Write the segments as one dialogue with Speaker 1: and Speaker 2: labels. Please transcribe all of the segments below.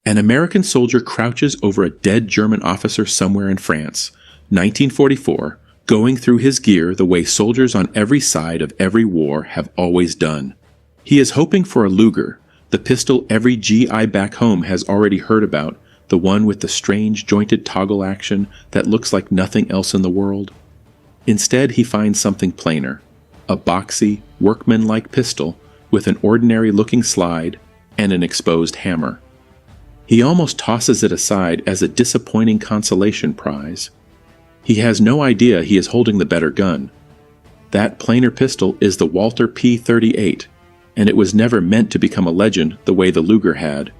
Speaker 1: An American soldier crouches over a dead German officer somewhere in France, 1944, going through his gear the way soldiers on every side of every war have always done. He is hoping for a Luger, the pistol every GI back home has already heard about, the one with the strange jointed toggle action that looks like nothing else in the world. Instead, he finds something plainer, a boxy, workman-like pistol with an ordinary-looking slide and an exposed hammer. He almost tosses it aside as a disappointing consolation prize. He has no idea he is holding the better gun. That plainer pistol is the Walther P38, and it was never meant to become a legend the way the Luger had.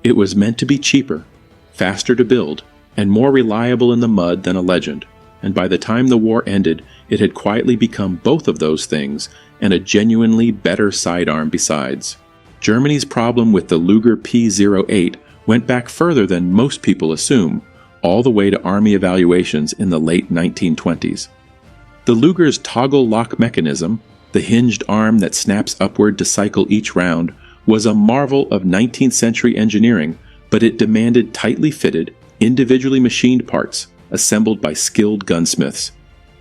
Speaker 1: It was meant to be cheaper, faster to build, and more reliable in the mud than a legend, and by the time the war ended, it had quietly become both of those things, and a genuinely better sidearm besides. Germany's problem with the Luger P08 went back further than most people assume, all the way to Army evaluations in the late 1920s. The Luger's toggle lock mechanism, the hinged arm that snaps upward to cycle each round, was a marvel of 19th century engineering, but it demanded tightly fitted, individually machined parts assembled by skilled gunsmiths,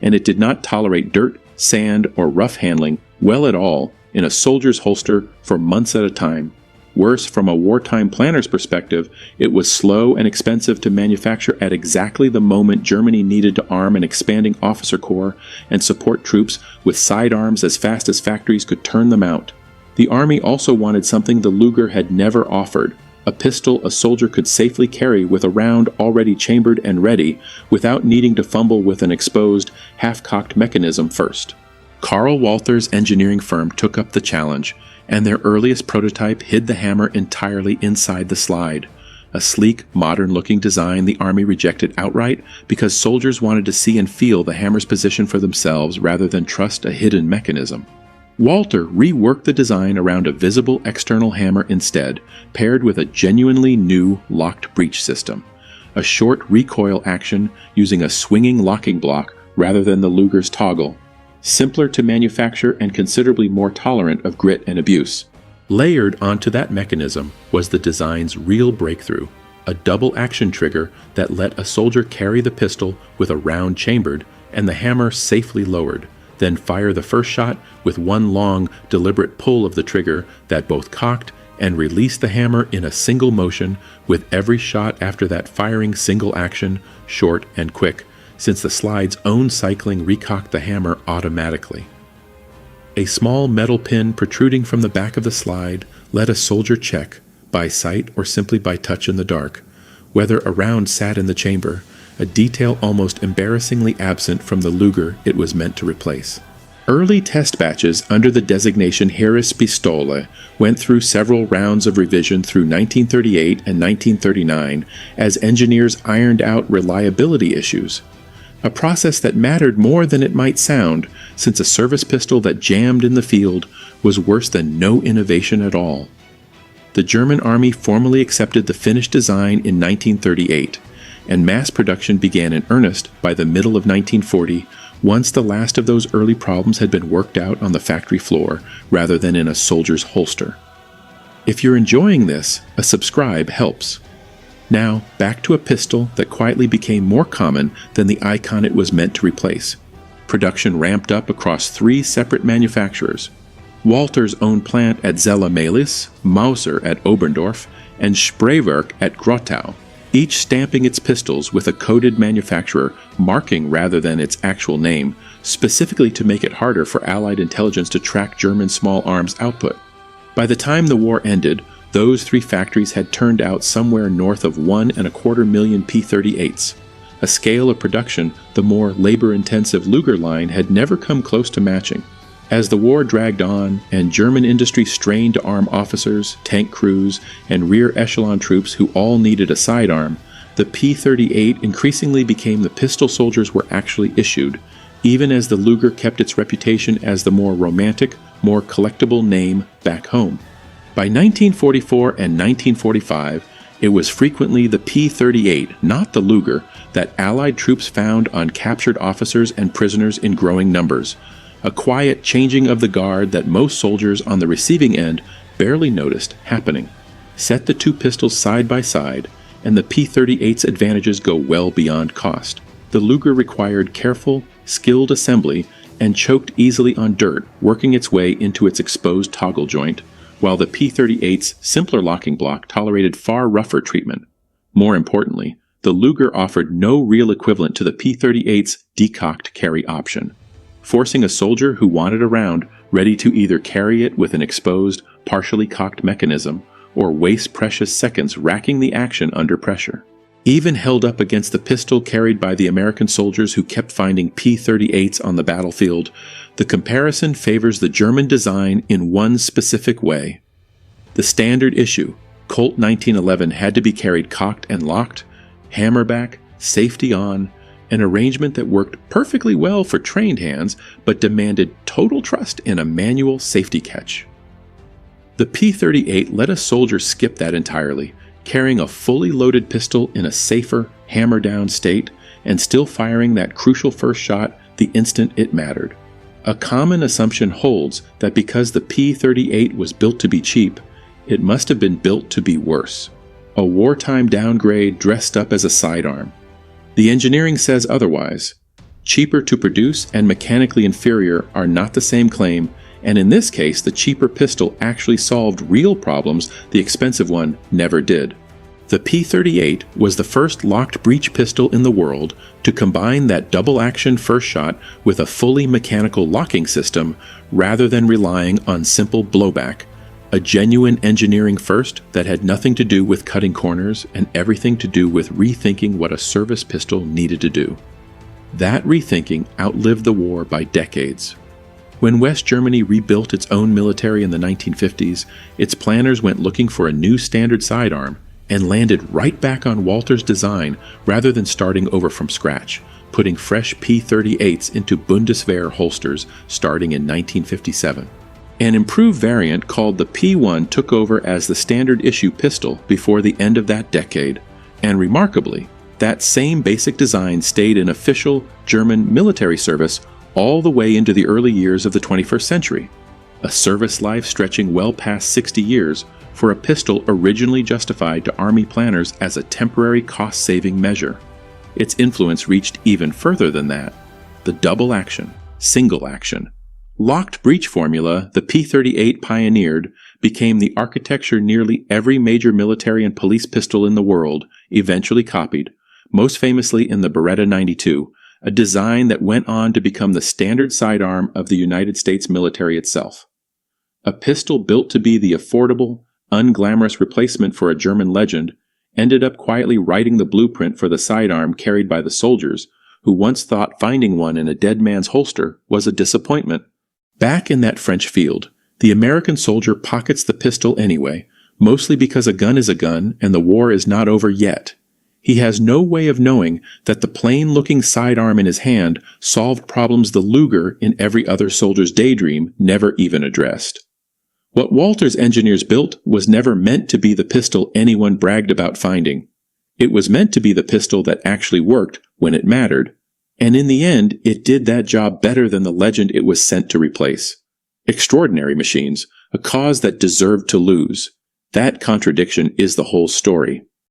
Speaker 1: and it did not tolerate dirt, sand, or rough handling well at all in a soldier's holster for months at a time. Worse, from a wartime planner's perspective, it was slow and expensive to manufacture at exactly the moment Germany needed to arm an expanding officer corps and support troops with sidearms as fast as factories could turn them out. The Army also wanted something the Luger had never offered, a pistol a soldier could safely carry with a round already chambered and ready, without needing to fumble with an exposed, half-cocked mechanism first. Carl Walther's engineering firm took up the challenge, and their earliest prototype hid the hammer entirely inside the slide. A sleek, modern-looking design the Army rejected outright because soldiers wanted to see and feel the hammer's position for themselves rather than trust a hidden mechanism. Walther reworked the design around a visible external hammer instead, paired with a genuinely new locked breech system. A short recoil action using a swinging locking block rather than the Luger's toggle. Simpler to manufacture and considerably more tolerant of grit and abuse. Layered onto that mechanism was the design's real breakthrough, a double action trigger that let a soldier carry the pistol with a round chambered and the hammer safely lowered, then fire the first shot with one long, deliberate pull of the trigger that both cocked and released the hammer in a single motion, with every shot after that firing single action, short and quick, since the slide's own cycling recocked the hammer automatically. A small metal pin protruding from the back of the slide let a soldier check, by sight or simply by touch in the dark, whether a round sat in the chamber, a detail almost embarrassingly absent from the Luger it was meant to replace. Early test batches under the designation Heerespistole went through several rounds of revision through 1938 and 1939 as engineers ironed out reliability issues. A process that mattered more than it might sound, since a service pistol that jammed in the field was worse than no innovation at all. The German Army formally accepted the finished design in 1938, and mass production began in earnest by the middle of 1940, once the last of those early problems had been worked out on the factory floor rather than in a soldier's holster. If you're enjoying this, a subscribe helps. Now, back to a pistol that quietly became more common than the icon it was meant to replace. Production ramped up across 3 separate manufacturers: Walther's own plant at Zella-Mehlis, Mauser at Oberndorf, and Spreewerk at Grottau, each stamping its pistols with a coded manufacturer marking rather than its actual name, specifically to make it harder for Allied intelligence to track German small arms output. By the time the war ended, those 3 factories had turned out somewhere north of 1.25 million P38s, a scale of production the more labor-intensive Luger line had never come close to matching. As the war dragged on, and German industry strained to arm officers, tank crews, and rear echelon troops who all needed a sidearm, the P38 increasingly became the pistol soldiers were actually issued, even as the Luger kept its reputation as the more romantic, more collectible name back home. By 1944 and 1945, it was frequently the P38, not the Luger, that Allied troops found on captured officers and prisoners in growing numbers, a quiet changing of the guard that most soldiers on the receiving end barely noticed happening. Set the two pistols side by side, and the P38's advantages go well beyond cost. The Luger required careful, skilled assembly and choked easily on dirt, working its way into its exposed toggle joint, while the P38's simpler locking block tolerated far rougher treatment. More importantly, the Luger offered no real equivalent to the P38's decocked carry option, forcing a soldier who wanted a round ready to either carry it with an exposed, partially cocked mechanism or waste precious seconds racking the action under pressure. Even held up against the pistol carried by the American soldiers who kept finding P38s on the battlefield, the comparison favors the German design in one specific way. The standard issue, Colt 1911, had to be carried cocked and locked, hammerback, safety on, an arrangement that worked perfectly well for trained hands but demanded total trust in a manual safety catch. The P38 let a soldier skip that entirely, carrying a fully loaded pistol in a safer, hammer-down state and still firing that crucial first shot the instant it mattered. A common assumption holds that because the P38 was built to be cheap, it must have been built to be worse. A wartime downgrade dressed up as a sidearm. The engineering says otherwise. Cheaper to produce and mechanically inferior are not the same claim, and in this case the cheaper pistol actually solved real problems the expensive one never did. The P38 was the first locked breech pistol in the world to combine that double-action first shot with a fully mechanical locking system rather than relying on simple blowback, a genuine engineering first that had nothing to do with cutting corners and everything to do with rethinking what a service pistol needed to do. That rethinking outlived the war by decades. When West Germany rebuilt its own military in the 1950s, its planners went looking for a new standard sidearm and landed right back on Walther's design rather than starting over from scratch, putting fresh P38s into Bundeswehr holsters starting in 1957. An improved variant called the P1 took over as the standard issue pistol before the end of that decade, and remarkably, that same basic design stayed in official German military service all the way into the early years of the 21st century, a service life stretching well past 60 years for a pistol originally justified to Army planners as a temporary cost-saving measure. Its influence reached even further than that. The double-action, single-action, locked breech formula the P38 pioneered became the architecture nearly every major military and police pistol in the world eventually copied, most famously in the Beretta 92, a design that went on to become the standard sidearm of the United States military itself. A pistol built to be the affordable, unglamorous replacement for a German legend ended up quietly writing the blueprint for the sidearm carried by the soldiers, who once thought finding one in a dead man's holster was a disappointment. Back in that French field, the American soldier pockets the pistol anyway, mostly because a gun is a gun and the war is not over yet. He has no way of knowing that the plain-looking sidearm in his hand solved problems the Luger in every other soldier's daydream never even addressed. What Walther's engineers built was never meant to be the pistol anyone bragged about finding. It was meant to be the pistol that actually worked when it mattered, and in the end it did that job better than the legend it was sent to replace. Extraordinary machines, a cause that deserved to lose. That contradiction is the whole story.